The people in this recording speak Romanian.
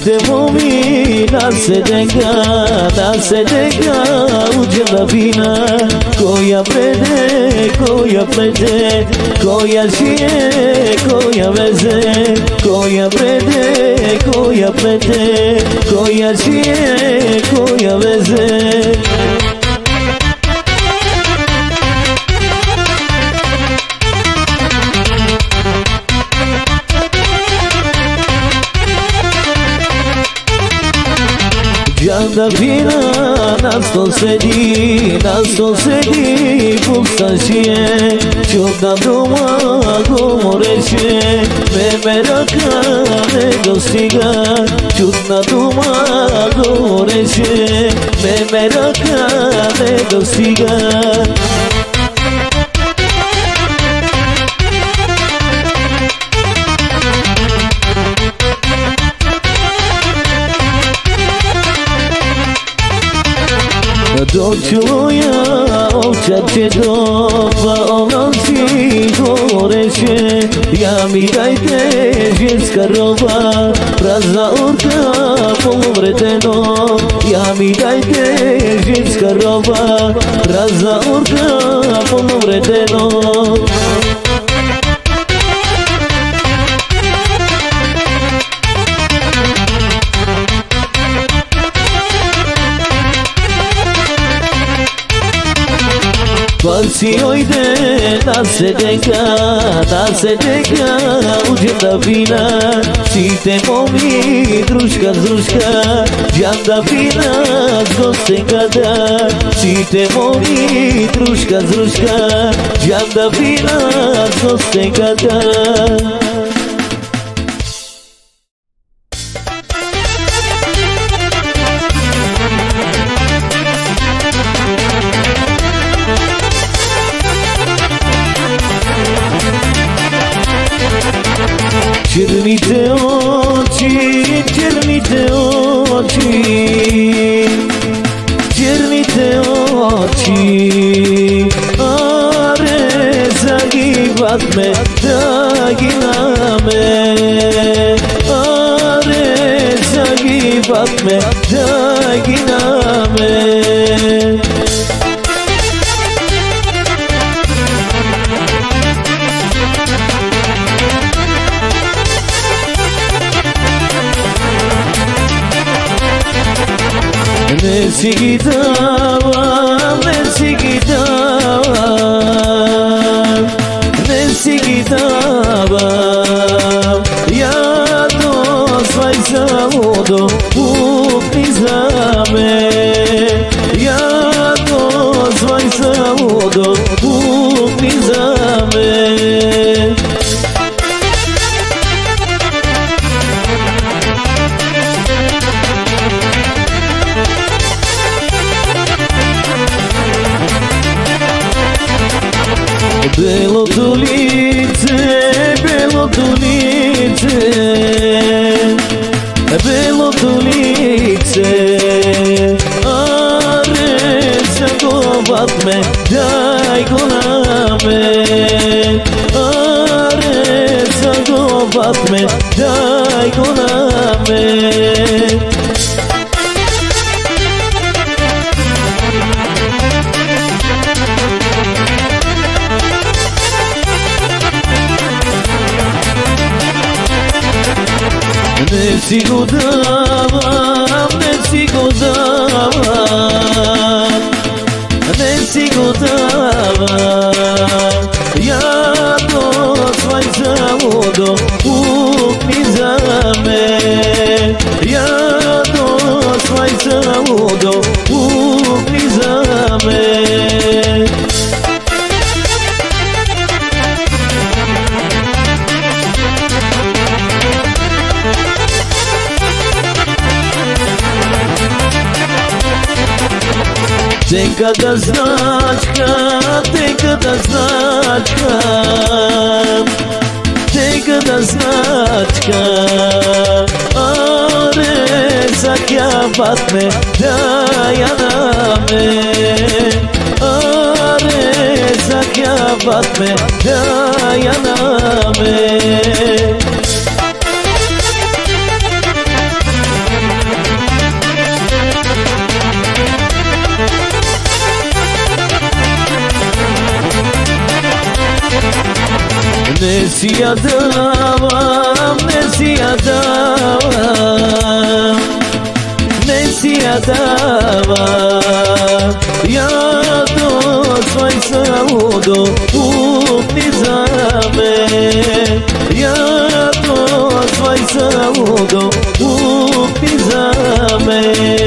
Cite momi na sedega uđela vina koja prede, koja plete, koja šije, koja veze, koja prede, koja plete, koja šije, koja veze. Džanda fina na stol sedi, pustašije, čudna doma govoreće, me meraka ne dostiga, čudna doma govoreće, me meraka ne dostiga. Doću ja ovčat će doba, ona si govoreće, ja mi dajte ženska roba, prazna urka povredeno, ja mi dajte ženska roba, prazna urka povredeno. Palci ojde da se deka uđela vina, cite momi druška, džanda fina goste kada, cite momi druška, džanda fina goste kada. Črnite oči, črnite oči, črnite oči, are zagivat me, dagina me, are zagivat me, dagina me. Ne si davam, ja to svaj zavodo pukni za me, ja to svaj zavodo pukni za me. Belo tu lice, belo tu lice, belo tu lice, are zagovat me, daj go na me, are zagovat me, daj go na me. Ne si go davam, ne si go davam, ne si go davam, ja to svaj zavodo pukni za me, ja to svaj zavodo pukni za me. Teka da značka, teka da značka, teka da značka, are zakjavat me, daja na me, are zakjavat me, daja na me. Nesija davam, nesija davam, nesija davam. Ja to svoj saudo kupni za me, ja to svoj saudo kupni za me.